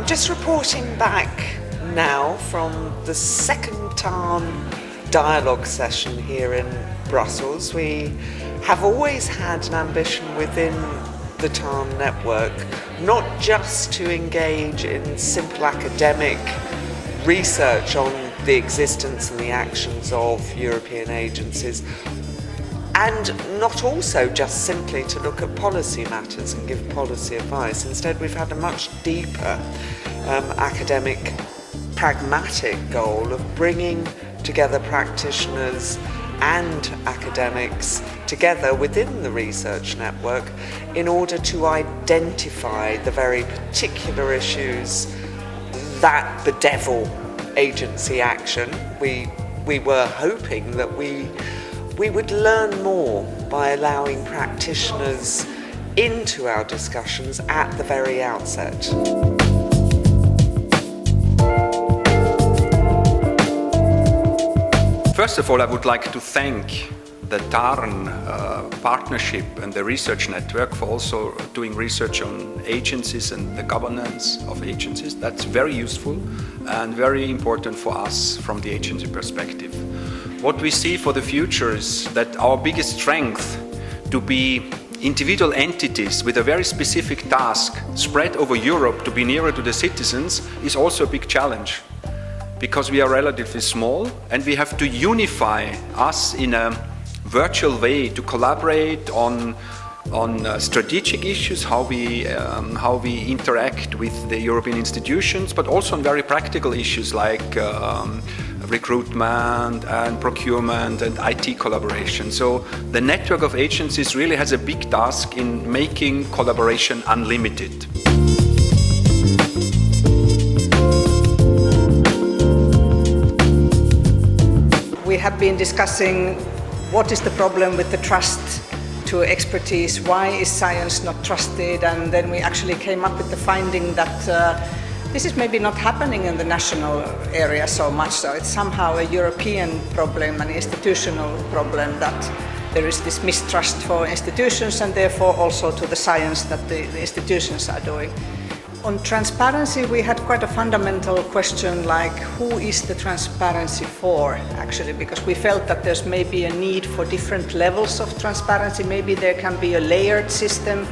I'm just reporting back now from the second TARN dialogue session here in Brussels. We have always had an ambition within the TARN network not just to engage in simple academic research on the existence and the actions of European agencies, and not also just simply to look at policy matters and give policy advice. Instead, we've had a much deeper academic, pragmatic goal of bringing together practitioners and academics together within the research network in order to identify the very particular issues that bedevil agency action. We were hoping that we would learn more by allowing practitioners into our discussions at the very outset. First of all, I would like to thank the TARN partnership and the research network for also doing research on agencies and the governance of agencies. That's very useful and very important for us from the agency perspective. What we see for the future is that our biggest strength to be individual entities with a very specific task spread over Europe to be nearer to the citizens is also a big challenge, because we are relatively small and we have to unify us in a virtual way to collaborate on strategic issues, how we interact with the European institutions, but also on very practical issues like recruitment and procurement and IT collaboration. So the network of agencies really has a big task in making collaboration unlimited. We have been discussing what is the problem with the trust to expertise, why is science not trusted, and then we actually came up with the finding that this is maybe not happening in the national area so much, so it's somehow a European problem, an institutional problem, that there is this mistrust for institutions and therefore also to the science that the institutions are doing. On transparency, we had quite a fundamental question like, who is the transparency for, actually, because we felt that there's maybe a need for different levels of transparency. Maybe there can be a layered system.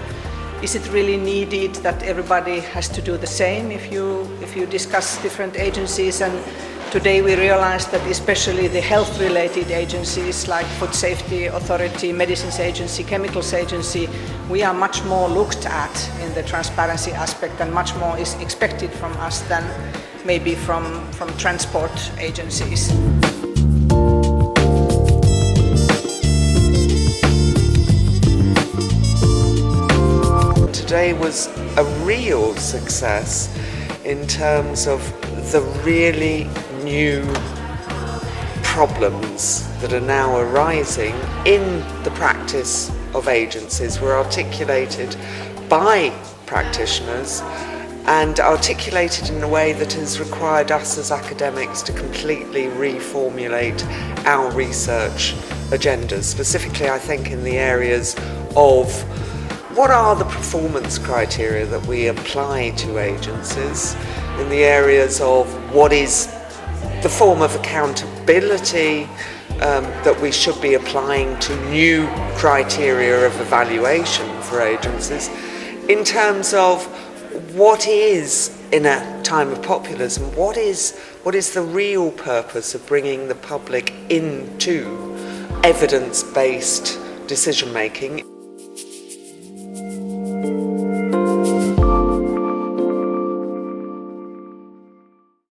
Is it really needed that everybody has to do the same if you discuss different agencies? And today we realized that especially the health-related agencies like Food Safety Authority, Medicines Agency, Chemicals Agency, we are much more looked at in the transparency aspect, and much more is expected from us than maybe from transport agencies. Today was a real success in terms of the really new problems that are now arising in the practice of agencies were articulated by practitioners and articulated in a way that has required us as academics to completely reformulate our research agendas, specifically I think in the areas of what are the performance criteria that we apply to agencies, in the areas of what is the form of accountability that we should be applying to new criteria of evaluation for agencies, in terms of what is, in a time of populism, what is the real purpose of bringing the public into evidence-based decision-making.